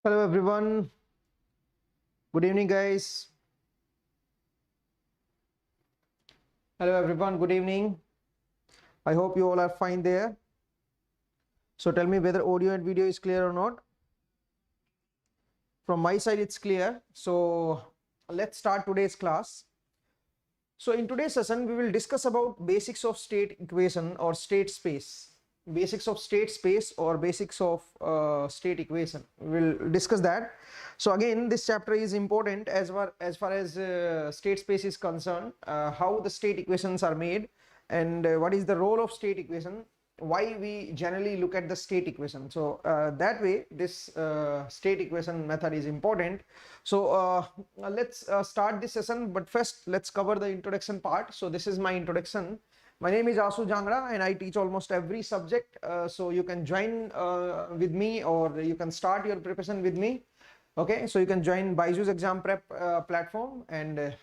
Hello everyone. Good evening, guys. Hello everyone. Good evening. I hope you all are fine there. So tell me whether audio and video is clear or not. From my side, it's clear. So let's start today's class. So in today's session, we will discuss about basics of state equation or state space. Basics of state space or basics of state equation. We will discuss that. So again, this chapter is important as far as state space is concerned, how the state equations are made and what is the role of state equation, why we generally look at the state equation. So that way this state equation method is important. So let's start this session, but first let's cover the introduction part. So this is my introduction. My name is Asu Jangra and I teach almost every subject, so you can join with me or you can start your preparation with me. Okay, so you can join BYJU'S exam prep platform and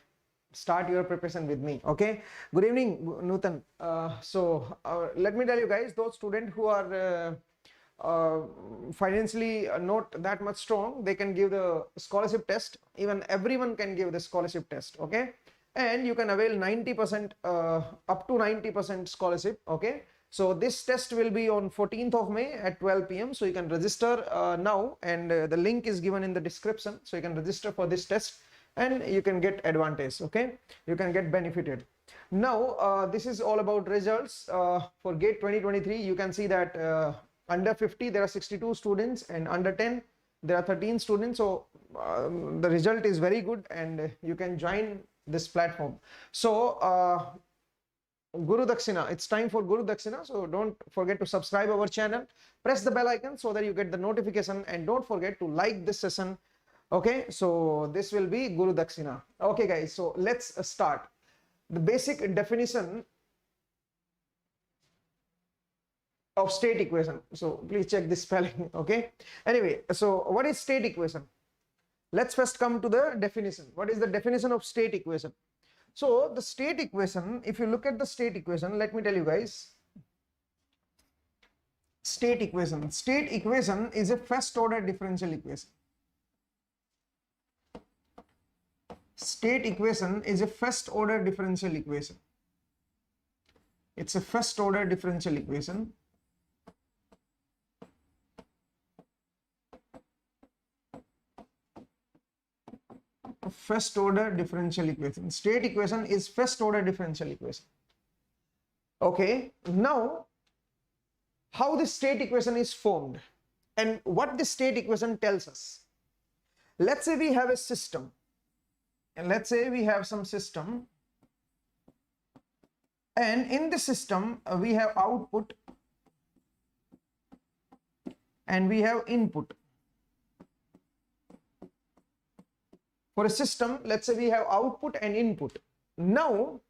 start your preparation with me. Okay, good evening, Nutan. Let me tell you guys, those students who are financially not that much strong, they can give the scholarship test. Even everyone can give the scholarship test. Okay, and you can avail 90% up to 90% scholarship. Okay, so this test will be on 14th of May at 12 p.m. So you can register now, and the link is given in the description. So you can register for this test and you can get advantage. Okay, you can get benefited. Now this is all about results for GATE 2023. You can see that under 50 there are 62 students and under 10 there are 13 students. So the result is very good and you can join this platform. So Guru Dakshina, it's time for Guru Dakshina. So don't forget to subscribe our channel, press the bell icon so that you get the notification, and don't forget to like this session. Okay, so this will be Guru Dakshina. Okay guys, so let's start. The basic definition of state equation. So please check this spelling. Okay, anyway, so what is state equation? Let's first come to the definition. What is the definition of state equation? So the state equation, if you look at the state equation, let me tell you guys, state equation is a first order differential equation. State equation is a first order differential equation. It's a first order differential equation. First order differential equation. State equation is first order differential equation. Okay, now how this state equation is formed and what the state equation tells us. Let's say we have a system, and let's say we have some system, and in the system we have output and we have input. For a system, let's say we have output and input. Now,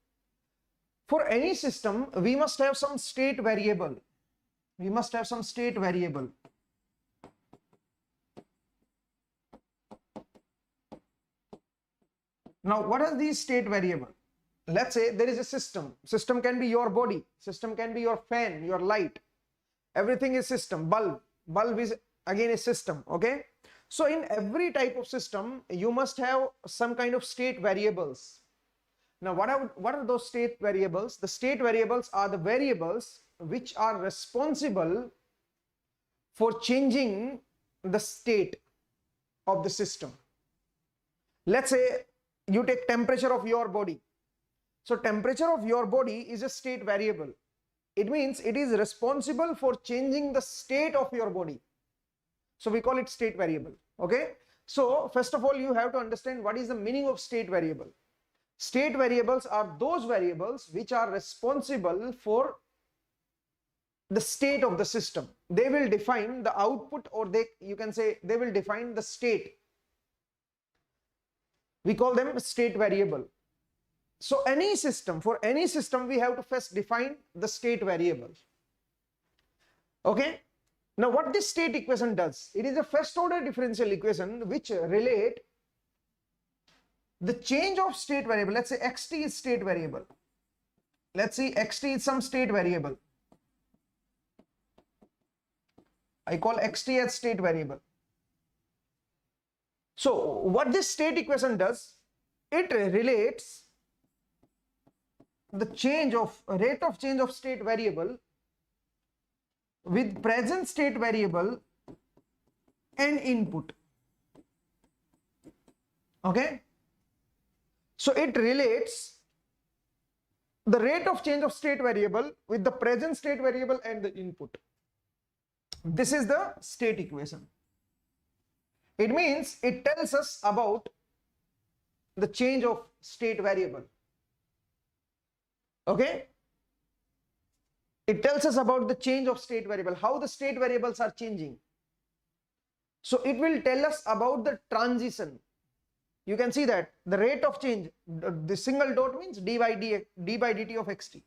for any system, we must have some state variable. We must have some state variable. Now, what are these state variables? Let's say there is a system. System can be your body. System can be your fan, your light. Everything is system. Bulb is again a system. Okay. So in every type of system, you must have some kind of state variables. Now, what are those state variables? The state variables are the variables which are responsible for changing the state of the system. Let's say you take temperature of your body. So temperature of your body is a state variable. It means it is responsible for changing the state of your body. So we call it state variable. Okay. So first of all, you have to understand what is the meaning of state variable. State variables are those variables which are responsible for the state of the system. They will define the output, or you can say they will define the state. We call them state variable. So any system, for any system, we have to first define the state variable. Okay. Now, what this state equation does, it is a first order differential equation which relate the change of state variable. Let's say xt is state variable. Let's see, xt is some state variable. I call xt as state variable. So what this state equation does, it relates the rate of change of state variable with present state variable and input. Okay, so it relates the rate of change of state variable with the present state variable and the input. This is the state equation. It means it tells us about the change of state variable. Okay, it tells us about the change of state variable, how the state variables are changing. So it will tell us about the transition. You can see that the rate of change, the single dot means d by dt of xt.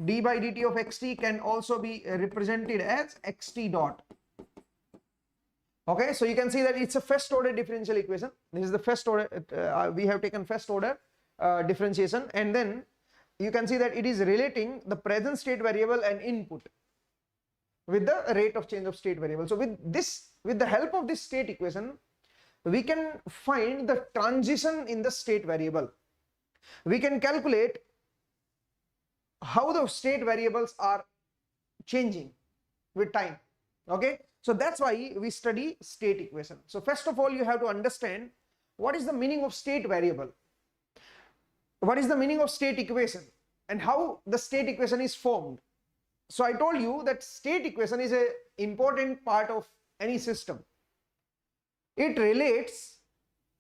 D by dt of xt can also be represented as xt dot. Okay, so you can see that it's a first order differential equation. This is the first order, we have taken first order differentiation, and then you can see that it is relating the present state variable and input with the rate of change of state variable. So with the help of this state equation, we can find the transition in the state variable. We can calculate how the state variables are changing with time. Okay, so that's why we study state equation. So first of all, you have to understand what is the meaning of state variable, what is the meaning of state equation, and how the state equation is formed. So I told you that state equation is an important part of any system. It relates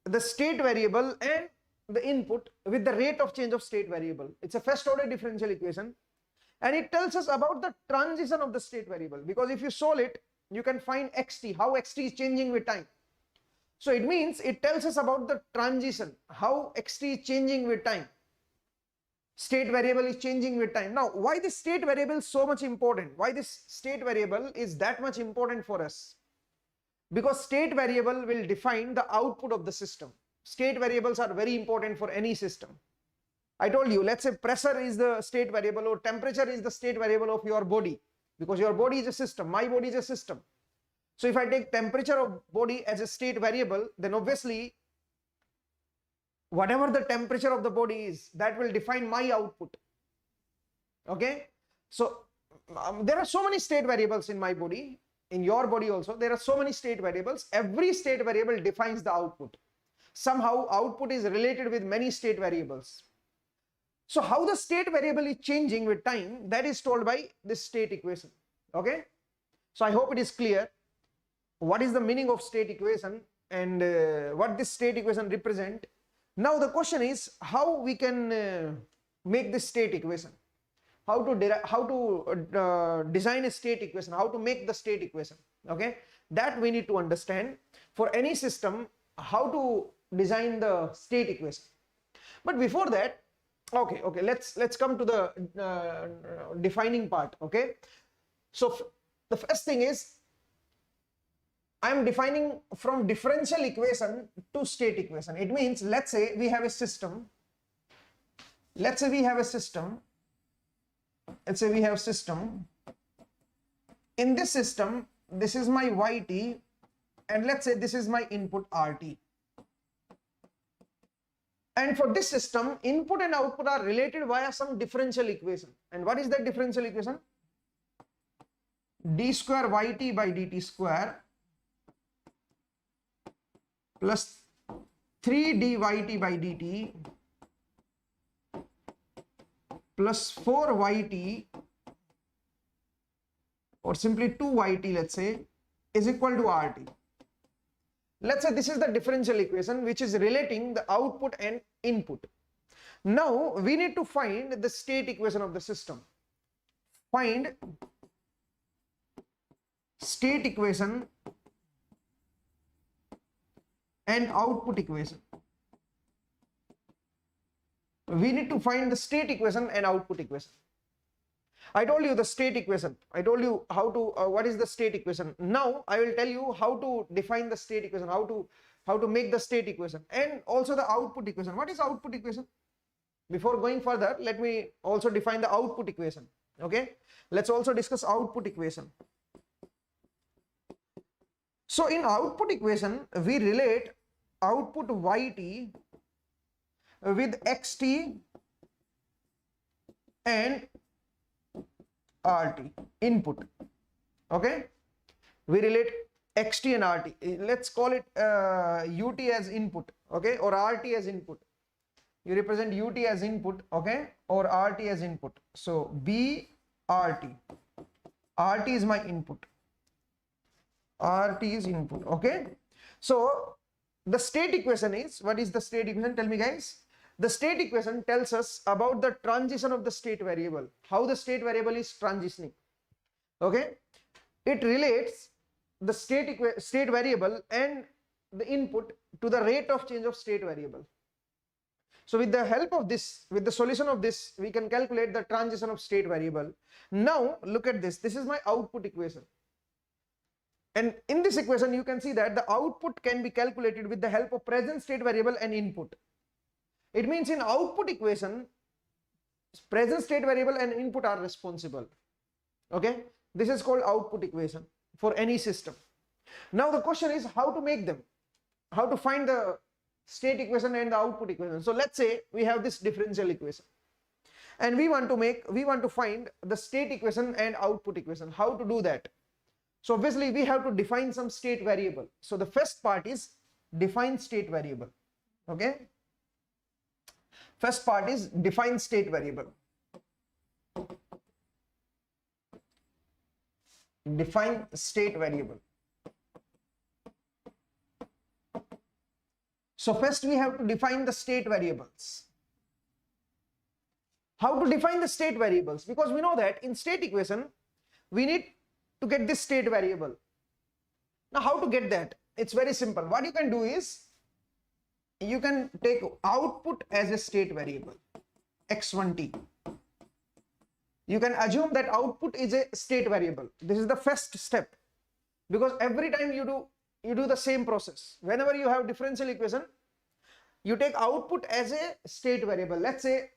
the state variable and the input with the rate of change of state variable. It's a first order differential equation, and it tells us about the transition of the state variable, because if you solve it, you can find xt, how xt is changing with time. So it means it tells us about the transition, how xt is changing with time. State variable is changing with time. Now, why this state variable is so much important? Why this state variable is that much important for us? Because state variable will define the output of the system. State variables are very important for any system. I told you, let's say pressure is the state variable, or temperature is the state variable of your body, because your body is a system, my body is a system. So if I take temperature of body as a state variable, then obviously whatever the temperature of the body is, that will define my output. Okay, so there are so many state variables in my body, in your body also there are so many state variables. Every state variable defines the output. Somehow output is related with many state variables. So how the state variable is changing with time, that is told by this state equation. Okay, so I hope it is clear what is the meaning of state equation and what this state equation represent. Now the question is how we can make this state equation, how to design a state equation, how to make the state equation. Okay, that we need to understand for any system, how to design the state equation. But before that, okay, let's come to the defining part. Okay, so the first thing is I am defining from differential equation to state equation. It means, let's say we have a system. Let's say we have a system. Let's say we have system. In this system, this is my yt, and let's say this is my input rt. And for this system, input and output are related via some differential equation. And what is that differential equation? d square yt by dt square plus 3 dyt by dt plus 4 yt, or simply 2 yt, let's say, is equal to rt. Let's say this is the differential equation which is relating the output and input. Now we need to find the state equation of the system. Find state equation and output equation. We need to find the state equation and output equation. I told you the state equation. I told you how to what is the state equation. Now I will tell you how to define the state equation, how to make the state equation, and also the output equation. What is output equation? Before going further, let me also define the output equation. Okay, let's also discuss output equation. So in output equation, we relate output yt with xt and rt input. Okay, we relate xt and rt. Let's call it ut as input, okay, or rt as input. You represent ut as input, okay, or rt as input. So b rt, rt is my input, rt is input. Okay, so the state equation is, what is the state equation? Tell me, guys. The state equation tells us about the transition of the state variable, how the state variable is transitioning. Okay, it relates the state variable and the input to the rate of change of state variable. So with the help of this, with the solution of this, we can calculate the transition of state variable. Now look at this. This is my output equation. And in this equation, you can see that the output can be calculated with the help of present state variable and input. It means in output equation, present state variable and input are responsible. Okay, this is called output equation for any system. Now the question is how to make them, how to find the state equation and the output equation. So let's say we have this differential equation and we want to find the state equation and output equation. How to do that? So obviously we have to define some state variable. So the first part is define state variable. Okay, first part is define state variable. Define state variable. So first we have to define the state variables. How to define the state variables? Because we know that in state equation we need to get this state variable. Now how to get that? It's very simple. What you can do is you can take output as a state variable, x1t. You can assume that output is a state variable. This is the first step, because every time you do the same process. Whenever you have differential equation, you take output as a state variable. Let's say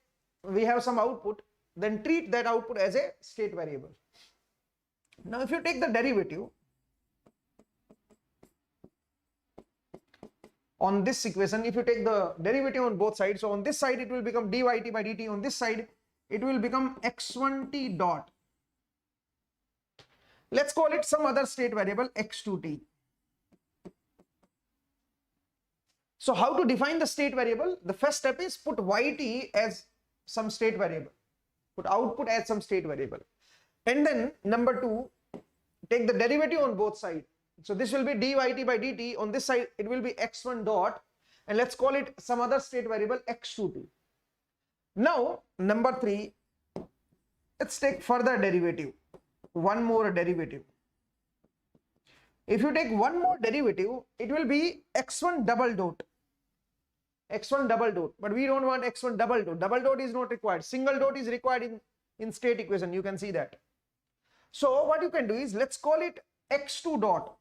we have some output, then treat that output as a state variable. Now if you take the derivative on this equation, if you take the derivative on both sides, so on this side it will become dyt by dt, on this side it will become x1t dot. Let's call it some other state variable x2t. So how to define the state variable? The first step is put yt as some state variable, put output as some state variable, and then number two, take the derivative on both sides. So this will be dyt by dt, on this side it will be x1 dot, and let's call it some other state variable x2t. Now number three, let's take further derivative, one more derivative. If you take one more derivative, it will be x1 double dot, x1 double dot, but we don't want x1 double dot. Double dot is not required, single dot is required in state equation, you can see that. So what you can do is, let's call it x2 dot.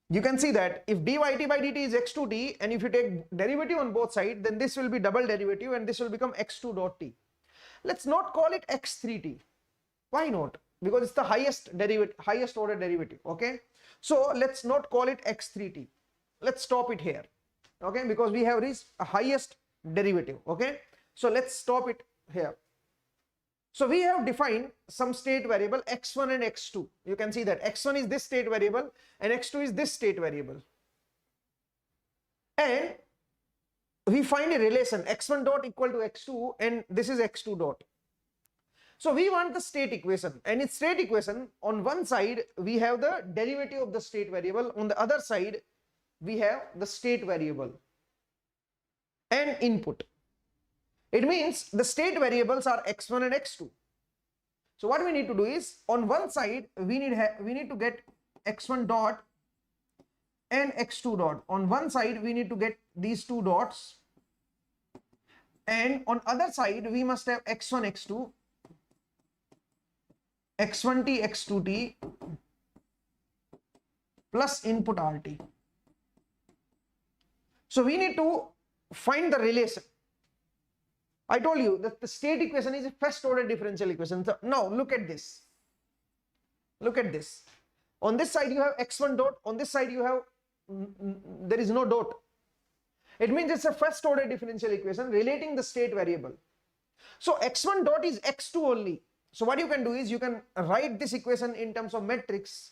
You can see that if dyt by dt is x2t, and if you take derivative on both sides, then this will be double derivative and this will become x2 dot t. Let's not call it x3t. Why not? Because it's the highest derivative, highest order derivative. Okay, so let's not call it x3t. Let's stop it here. Okay, because we have reached a highest derivative. Okay, so let's stop it here. So we have defined some state variable x1 and x2. You can see that x1 is this state variable and x2 is this state variable. And we find a relation x1 dot equal to x2 and this is x2 dot. So we want the state equation, and in state equation on one side we have the derivative of the state variable, on the other side we have the state variable and input. It means the state variables are x1 and x2. So what we need to do is, on one side we need to get x1 dot and x2 dot. On one side we need to get these two dots, and on other side we must have x1 x2, x1t x2t plus input rt. So we need to find the relation. I told you that the state equation is a first order differential equation. So now look at this. Look at this. On this side you have x1 dot, on this side you have, there is no dot. It means it's a first order differential equation relating the state variable. So x1 dot is x2 only. So what you can do is you can write this equation in terms of matrix.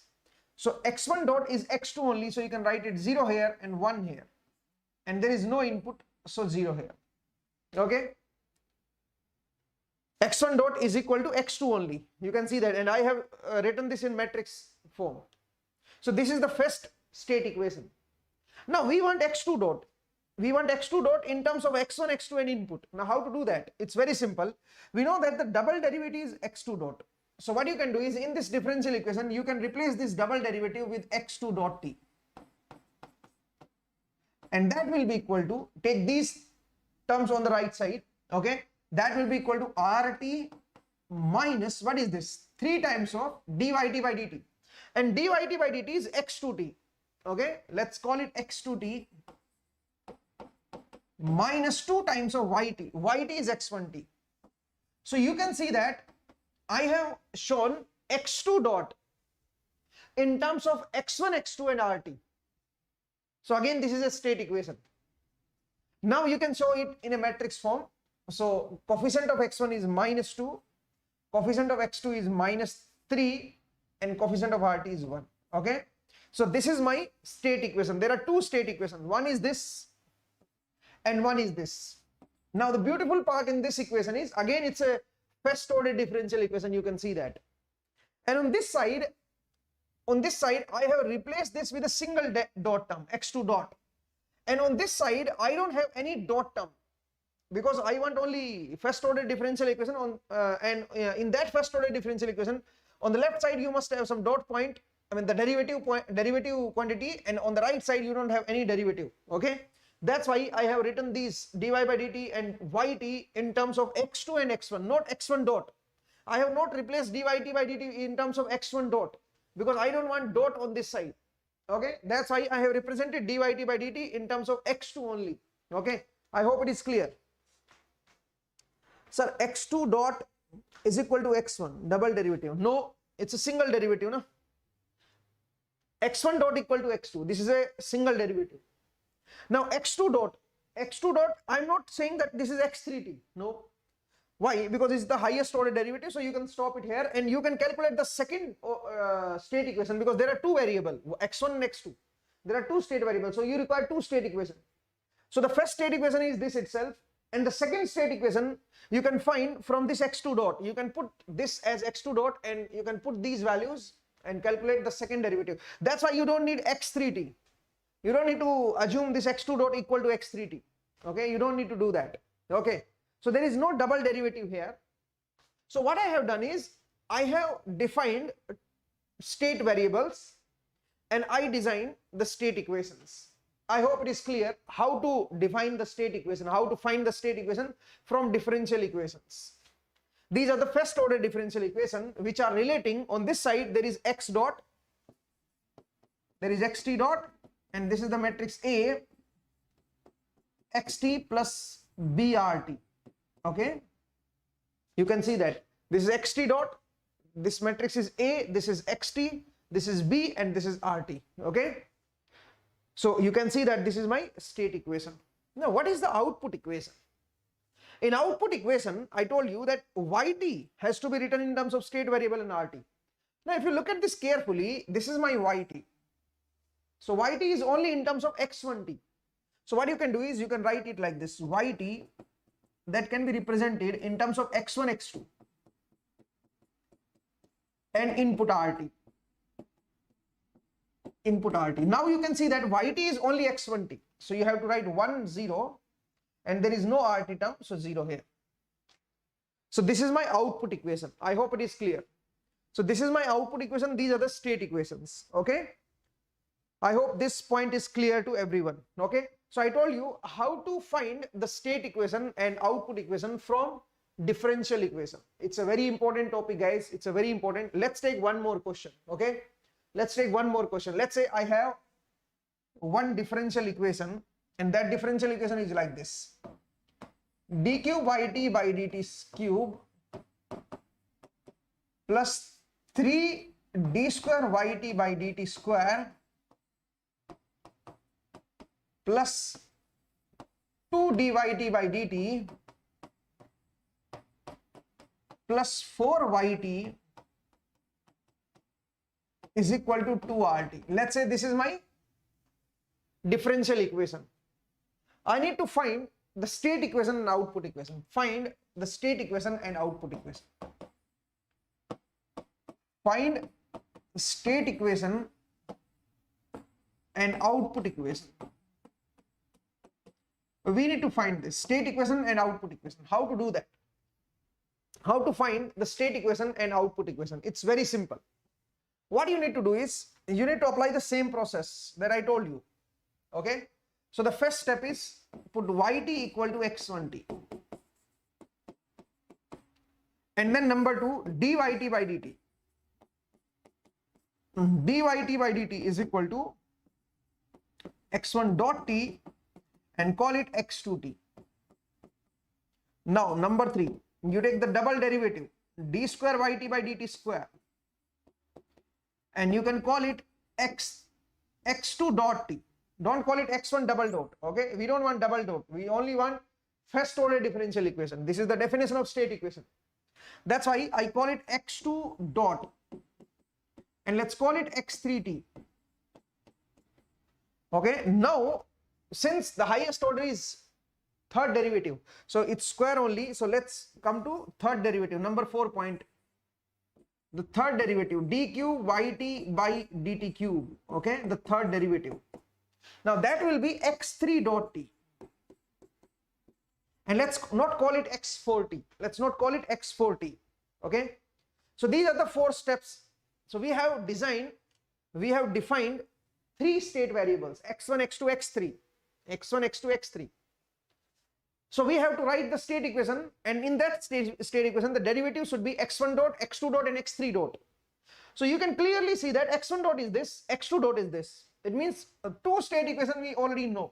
So x1 dot is x2 only, so you can write it 0 here and 1 here, and there is no input, so 0 here. Okay, x1 dot is equal to x2 only, you can see that, and I have written this in matrix form. So this is the first state equation. Now we want x2 dot. We want x2 dot in terms of x1, x2 and input. Now how to do that? It's very simple. We know that the double derivative is x2 dot. So what you can do is in this differential equation, you can replace this double derivative with x2 dot t. And that will be equal to, take these terms on the right side, okay? That will be equal to RT minus, what is this? 3 times of dyt by dt. And dyt by dt is x2t, okay? Let's call it x2t minus 2 times of yt. Yt is x1t. So you can see that I have shown x2 dot in terms of x1, x2 and RT. So again, this is a state equation. Now you can show it in a matrix form. So coefficient of x1 is minus 2, coefficient of x2 is minus 3, and coefficient of RT is 1. Okay. So this is my state equation. There are 2 state equations. One is this and one is this. Now the beautiful part in this equation is, again, it's a first order differential equation, you can see that. And on this side I have replaced this with a single dot term, x2 dot. And on this side I don't have any dot term, because I want only first order differential equation on in that first order differential equation, on the left side you must have some dot point, I mean the derivative quantity, and on the right side you don't have any derivative. Okay, that's why I have written these dy by dt and yt in terms of x2 and x1, not x1 dot. I have not replaced dyt by dt in terms of x1 dot, because I don't want dot on this side. Okay, that's why I have represented dyt by dt in terms of x2 only. Okay, I hope it is clear. Sir, x2 dot is equal to x1, double derivative. No, it's a single derivative, no? x1 dot equal to x2, this is a single derivative. Now x2 dot, I'm not saying that this is x3t, no. Why? Because it's the highest order derivative, so you can stop it here and you can calculate the second state equation, because there are 2 variables, x1 and x2. There are 2 state variables, so you require 2 state equation. So the first state equation is this itself, and the second state equation you can find from this x2 dot. You can put this as x2 dot and you can put these values and calculate the second derivative. That's why you don't need x3t. You don't need to assume this x2 dot equal to x3t. Okay, you don't need to do that. Okay, so there is no double derivative here. So what I have done is I have defined state variables and I designed the state equations. I hope it is clear how to define the state equation, how to find the state equation from differential equations. These are the first order differential equation which are relating. On this side there is x dot, there is xt dot, and this is the matrix A, xt plus brt. Okay, you can see that this is xt dot, this matrix is A, this is xt, this is B, and this is rt. Okay, so you can see that this is my state equation. Now what is the output equation? In output equation I told you that yt has to be written in terms of state variable and rt. Now if you look at this carefully, this is my yt. So yt is only in terms of x1t. So what you can do is you can write it like this, yt that can be represented in terms of x1, x2 and input rt. Input rt. Now you can see that yt is only x1t. So you have to write 1, 0, and there is no rt term, so 0 here. So this is my output equation. I hope it is clear. So this is my output equation. These are the state equations. Okay, I hope this point is clear to everyone. Okay, so I told you how to find the state equation and output equation from differential equation. It's a very important topic, guys. It's a very important. Let's take one more question. Okay, let's take one more question. Let's say I have one differential equation, and that differential equation is like this: d cube yt by dt cube plus 3 d square yt by dt square plus 2 dyt by dt plus 4yt is equal to 2RT. Let's say this is my differential equation. I need to find the state equation and output equation. Find the state equation and output equation. Find state equation and output equation. We need to find this state equation and output equation. How to do that? How to find the state equation and output equation? It's very simple. What you need to do is you need to apply the same process that I told you. Okay, so the first step is put yt equal to x1t, and then number 2 dyt by dt. Dyt by dt is equal to x1 dot t and call it x2t. Now number 3, you take the double derivative d square yt by dt square, and you can call it x2 dot t. Don't call it x1 double dot. Okay, we don't want double dot, we only want first order differential equation. This is the definition of state equation. That's why I call it x2 dot, and let's call it x3t. Okay, now since the highest order is third derivative, so it's square only, so let's come to third derivative, number 4 point. The third derivative dq yt by dt cube. Okay, the third derivative. Now that will be x3 dot t, and let's not call it x4t. Let's not call it x4t. Okay, so these are the 4 steps. So we have defined 3 state variables, x1, x2, x3, x1, x2, x3. So we have to write the state equation, and in that state equation the derivative should be x1 dot, x2 dot and x3 dot. So you can clearly see that x1 dot is this, x2 dot is this. It means 2 state equation we already know.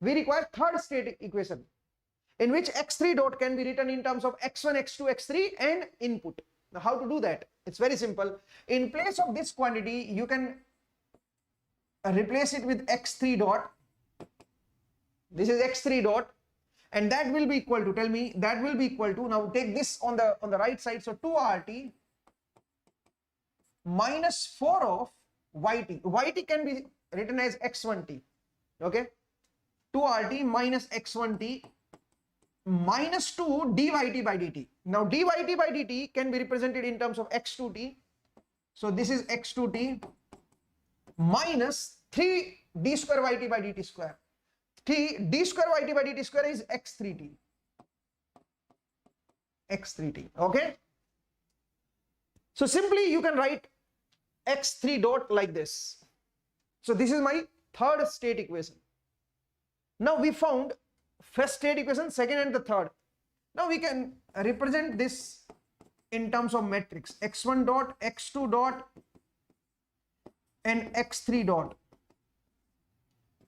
We require third state equation in which x3 dot can be written in terms of x1, x2, x3 and input. Now how to do that? It's very simple. In place of this quantity you can replace it with x3 dot. This is x3 dot, and that will be equal to, tell me, that will be equal to, now take this on the right side, so 2RT minus 4 of yt. Yt can be written as x1t. Okay, 2RT minus x1t minus 2 dyt by dt. Now dyt by dt can be represented in terms of x2t, so this is x2t minus 3 d square yt by dt square. D square yt by dt square is x3t. X3t. Okay, so simply you can write x3 dot like this. So this is my third state equation. Now we found first state equation, second and the third. Now we can represent this in terms of matrix, x1 dot, x2 dot and x3 dot.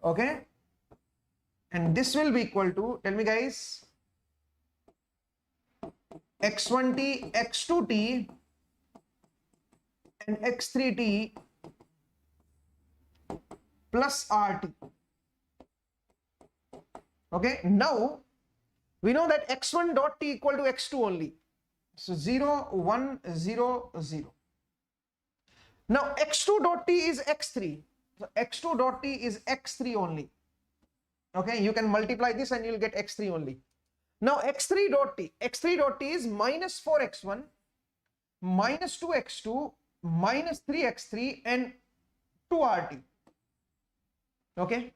Okay, and this will be equal to, tell me guys, x1t, x2t and x3t plus rt. Okay, now we know that x1 dot t equal to x2 only, so 0 1 0 0. Now x2 dot t is x3, so x2 dot t is x3 only. Okay, you can multiply this and you'll get x3 only. Now x3 dot t is minus 4x1 minus 2x2 minus 3x3 and 2rt. Okay,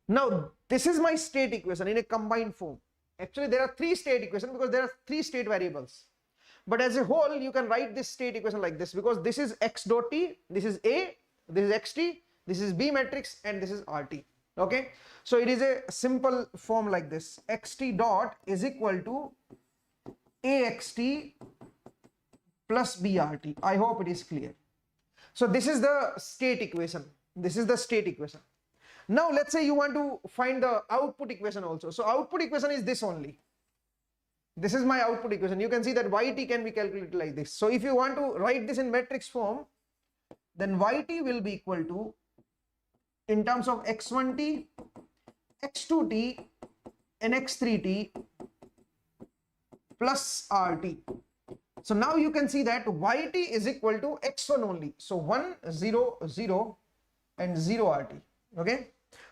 now this is my state equation in a combined form. Actually there are 3 state equations because there are 3 state variables, but as a whole you can write this state equation like this, because this is x dot t, this is A, this is xt, this is B matrix and this is rt. Okay, so it is a simple form like this, xt dot is equal to axt plus brt. I hope it is clear. So this is the state equation. This is the state equation. Now let's say you want to find the output equation also. So output equation is this only. This is my output equation. You can see that yt can be calculated like this. So if you want to write this in matrix form, then yt will be equal to, in terms of x1t, x2t and x3t plus rt. So now you can see that yt is equal to x1 only. So 1, 0, 0 and 0 rt. Okay.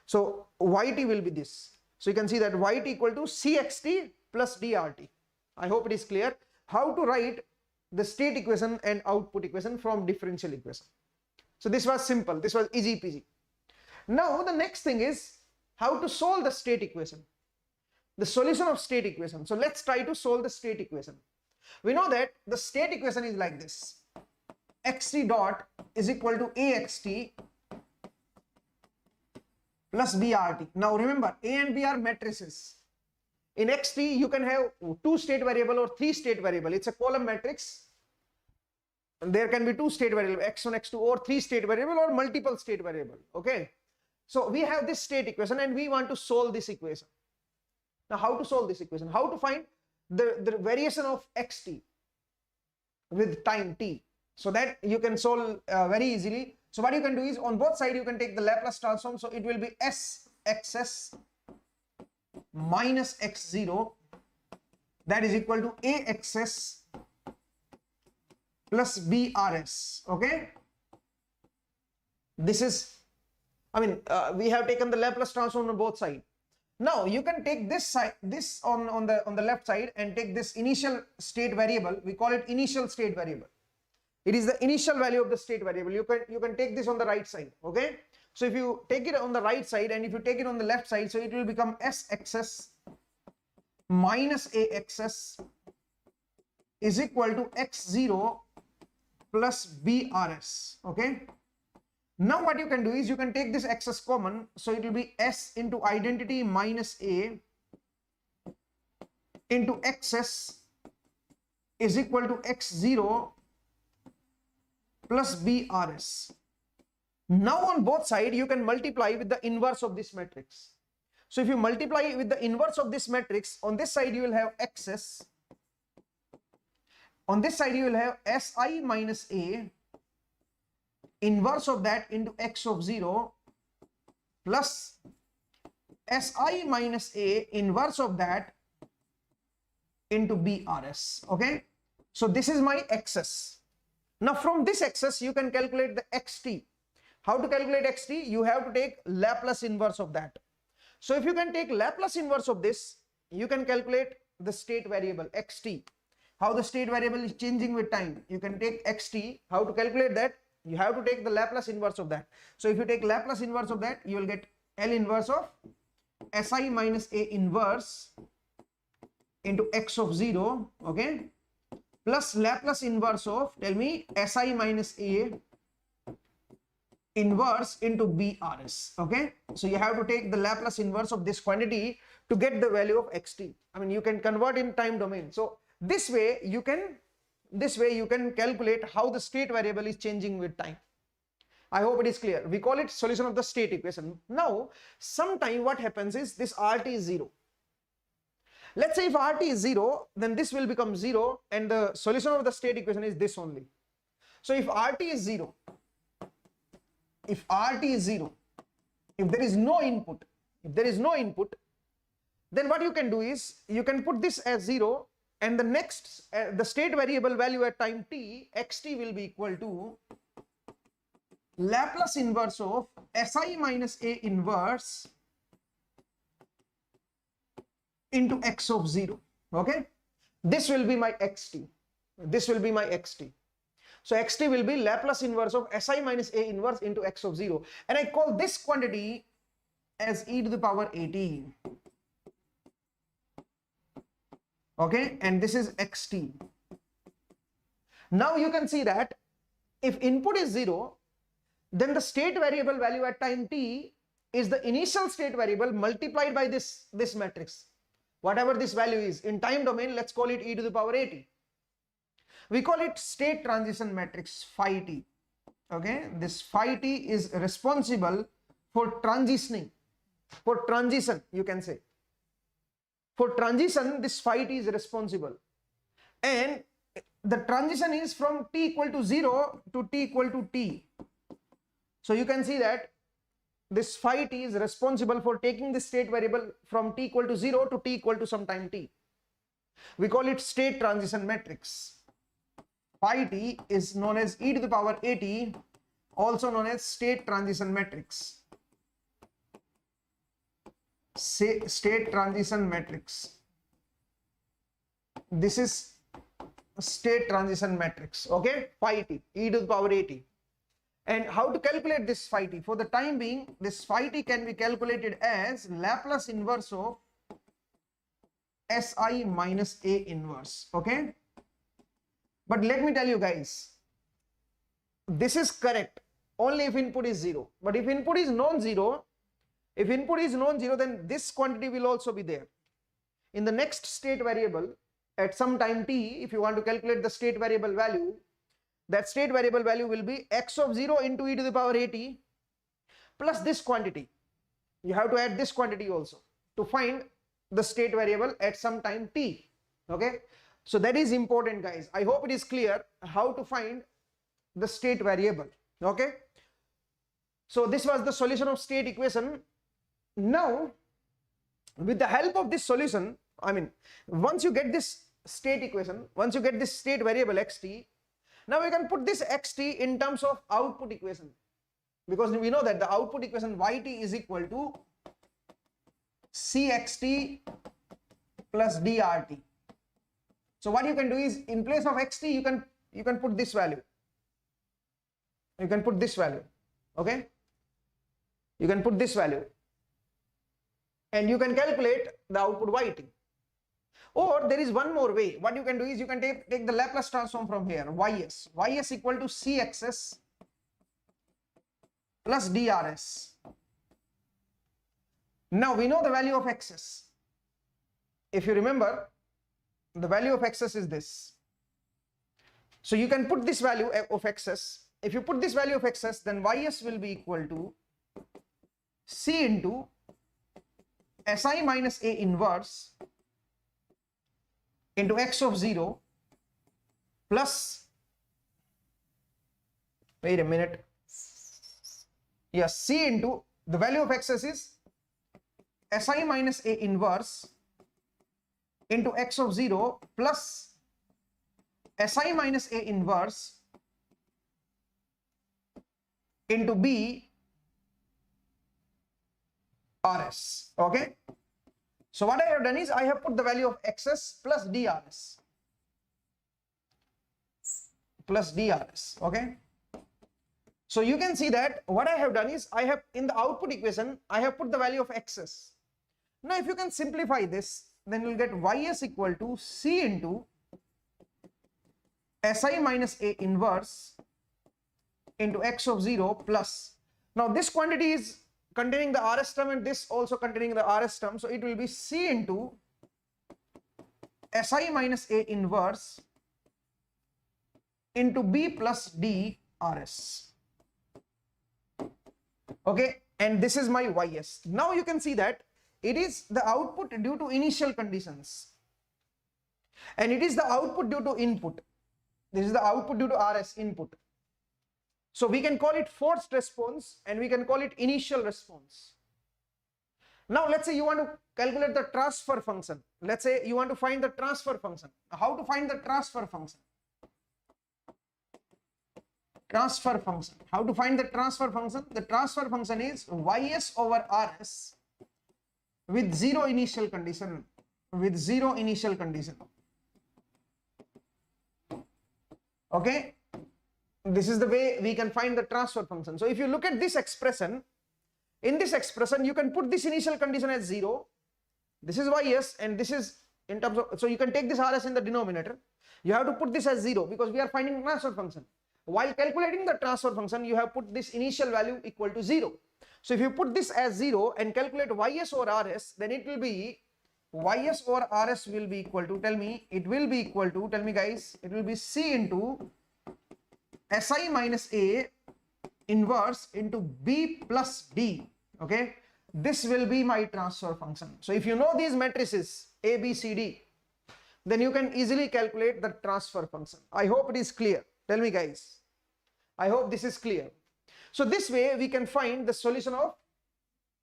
So yt will be this. So you can see that yt equal to cxt plus drt. I hope it is clear how to write the state equation and output equation from differential equation. So this was simple. This was easy peasy. Now the next thing is how to solve the state equation. The solution of state equation. So let's try to solve the state equation. We know that the state equation is like this. xt dot is equal to axt plus brt. Now remember, a and b are matrices. In xt you can have 2 state variable or 3 state variable. It's a column matrix. There can be 2 state variable, x1, x2, or 3 state variable or multiple state variable. Okay. So we have this state equation and we want to solve this equation. Now how to solve this equation? How to find the variation of xt with time t, so that you can solve very easily. So what you can do is, on both sides you can take the Laplace transform. So it will be sxs minus x0, that is equal to axs plus brs. Okay, this is, I mean, we have taken the Laplace transform on both sides. Now you can take this side, this on the left side, and take this initial state variable. We call it initial state variable. It is the initial value of the state variable. You can take this on the right side. Okay. So if you take it on the right side and if you take it on the left side, so it will become sxs minus axs is equal to x0 plus brs. Okay. Now what you can do is you can take this xs common, so it will be s into identity minus a into xs is equal to x0 plus brs. Now on both sides you can multiply with the inverse of this matrix. So if you multiply with the inverse of this matrix, on this side you will have xs, on this side you will have si minus a, inverse of that into x of 0 plus si minus a, inverse of that into brs. Okay, so this is my xs. Now from this xs you can calculate the xt. How to calculate xt? You have to take Laplace inverse of that. So if you can take Laplace inverse of this, you can calculate the state variable xt. How the state variable is changing with time. You can take xt. How to calculate that? You have to take the Laplace inverse of that. So if you take Laplace inverse of that, you will get L inverse of si minus a inverse into x of 0, okay, plus Laplace inverse of, tell me, si minus a inverse into brs. Okay, so you have to take the Laplace inverse of this quantity to get the value of xt. I mean, you can convert in time domain. So this way you can calculate how the state variable is changing with time. I hope it is clear. We call it solution of the state equation. Now sometime what happens is this rt is 0. Let's say if rt is 0, then this will become 0 and the solution of the state equation is this only. So if rt is 0, if rt is 0, if there is no input, then what you can do is you can put this as 0, and the next the state variable value at time t, xt, will be equal to Laplace inverse of si minus a inverse into x of 0. Okay, this will be my xt. This will be my xt. So xt will be Laplace inverse of si minus a inverse into x of 0, and I call this quantity as e to the power at. Okay, and this is xt. Now you can see that if input is 0, then the state variable value at time t is the initial state variable multiplied by this matrix, whatever this value is. In time domain, let's call it e to the power at. We call it state transition matrix phi t. Okay, this phi t is responsible for transitioning, for transition, you can say, For transition, this phi t is responsible, and the transition is from t equal to 0 to t equal to t. So you can see that this phi t is responsible for taking the state variable from t equal to 0 to t equal to some time t. We call it state transition matrix. Phi t is known as e to the power at, also known as state transition matrix. State transition matrix. This is state transition matrix, okay? Phi t, e to the power at. And how to calculate this phi t? For the time being, this phi t can be calculated as Laplace inverse of Si minus A inverse, okay? But let me tell you guys, this is correct only if input is 0. But if input is non-zero, then this quantity will also be there. In the next state variable, at some time t, if you want to calculate the state variable value, that state variable value will be x of 0 into e to the power at plus this quantity. You have to add this quantity also to find the state variable at some time t, okay? So that is important, guys. I hope it is clear how to find the state variable, okay? So this was the solution of state equation. Now, with the help of this solution, I mean, once you get this state equation, once you get this state variable xt, now we can put this xt in terms of output equation, because we know that the output equation yt is equal to cxt plus drt. So what you can do is, in place of xt, you can put this value. You can put this value, okay? You can put this value, and you can calculate the output yt. Or there is one more way. What you can do is, you can take the Laplace transform from here, ys equal to cxs plus drs. Now we know the value of xs. If you remember, the value of xs is this. So you can put this value of xs. If you put this value of xs, then ys will be equal to c into si minus a inverse into x of 0 plus, wait a minute, yes, c into the value of xs is si minus a inverse into x of 0 plus si minus a inverse into b rs, okay? So what I have done is, I have put the value of xs plus drs, okay? So you can see that what I have done is, I have, in the output equation, I have put the value of xs. Now if you can simplify this, then you will get ys equal to c into si minus a inverse into x of 0 plus, now this quantity is containing the rs term and this also containing the rs term, so it will be c into si minus a inverse into b plus d rs, okay? And this is my ys. Now you can see that it is the output due to initial conditions, and it is the output due to input. This is the output due to rs, input. So we can call it forced response and we can call it initial response. Now let's say you want to calculate the transfer function. Let's say you want to find the transfer function. How to find the transfer function? Transfer function. How to find the transfer function? The transfer function is ys over rs with zero initial condition. With zero initial condition. Okay? This is the way we can find the transfer function. So if you look at this expression, in this expression you can put this initial condition as 0. This is ys and this is in terms of, so you can take this rs in the denominator. You have to put this as 0 because we are finding transfer function. While calculating the transfer function, you have put this initial value equal to 0. So if you put this as 0 and calculate ys over rs, then it will be ys over rs will be equal to, tell me, it will be equal to, tell me guys, it will be c into si minus a inverse into b plus d, okay? This will be my transfer function. So if you know these matrices, A, B, C, D, then you can easily calculate the transfer function. I hope it is clear. Tell me guys. I hope this is clear. So this way we can find the solution of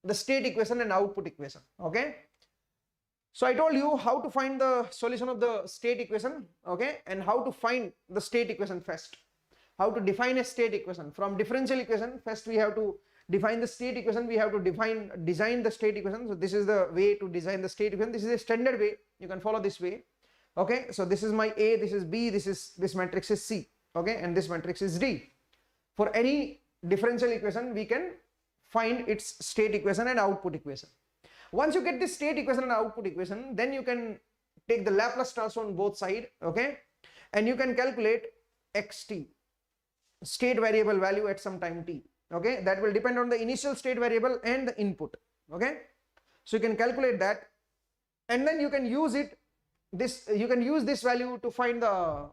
the state equation and output equation. Okay. So I told you how to find the solution of the state equation, okay, and how to find the state equation first. How to define a state equation. From differential equation, first we have to define the state equation, we have to design the state equation. So this is the way to design the state equation. This is a standard way. You can follow this way. Okay, so this is my A, this is B, this matrix is C, okay, and this matrix is D. For any differential equation, we can find its state equation and output equation. Once you get this state equation and output equation, then you can take the Laplace transform on both sides, okay, and you can calculate xt, state variable value at some time t, okay, that will depend on the initial state variable and the input, okay. So you can calculate that, and then you can use it, you can use this value to find the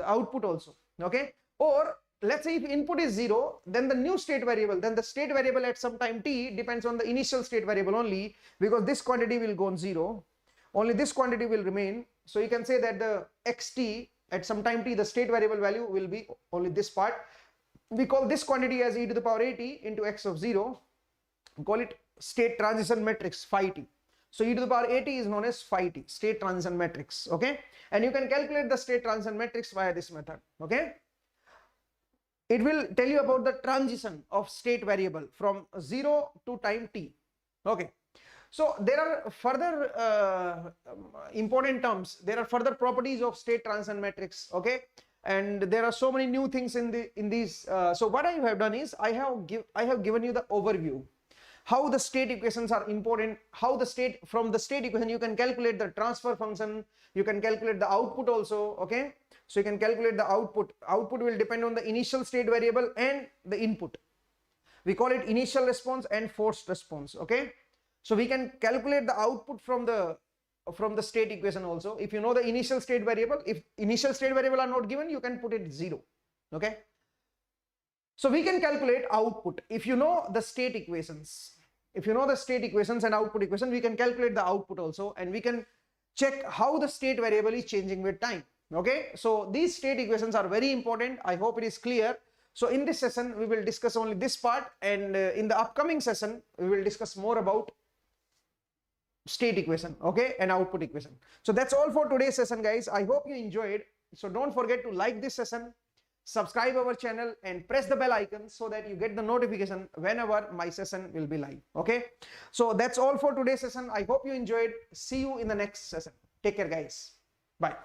output also, okay. Or let's say if input is 0, then the new state variable, then the state variable at some time t depends on the initial state variable only, because this quantity will go on 0, only this quantity will remain. So you can say that the xt at some time t, the state variable value will be only this part. We call this quantity as e to the power at into x of 0. We call it state transition matrix phi t. So e to the power at is known as phi t, state transition matrix, okay. And you can calculate the state transition matrix via this method, okay. It will tell you about the transition of state variable from 0 to time t, okay. So there are further important terms, there are further properties of state transition matrix, okay, and there are so many new things in these. So what I have done is I have given you the overview, how the state equations are important, how the state, from the state equation you can calculate the transfer function, you can calculate the output also, okay. So you can calculate the output. Output will depend on the initial state variable and the input. We call it initial response and forced response, okay. So we can calculate the output from the state equation also. If you know the initial state variable, if initial state variable are not given, you can put it 0, okay. So we can calculate output if you know the state equations. If you know the state equations and output equation, we can calculate the output also, and we can check how the state variable is changing with time, okay. So these state equations are very important. I hope it is clear. So in this session we will discuss only this part, and in the upcoming session we will discuss more about state equation, okay, and output equation. So that's all for today's session, guys. I hope you enjoyed. So don't forget to like this session, subscribe our channel, and press the bell icon so that you get the notification whenever my session will be live, okay. So that's all for today's session. I hope you enjoyed. See you in the next session. Take care, guys. Bye.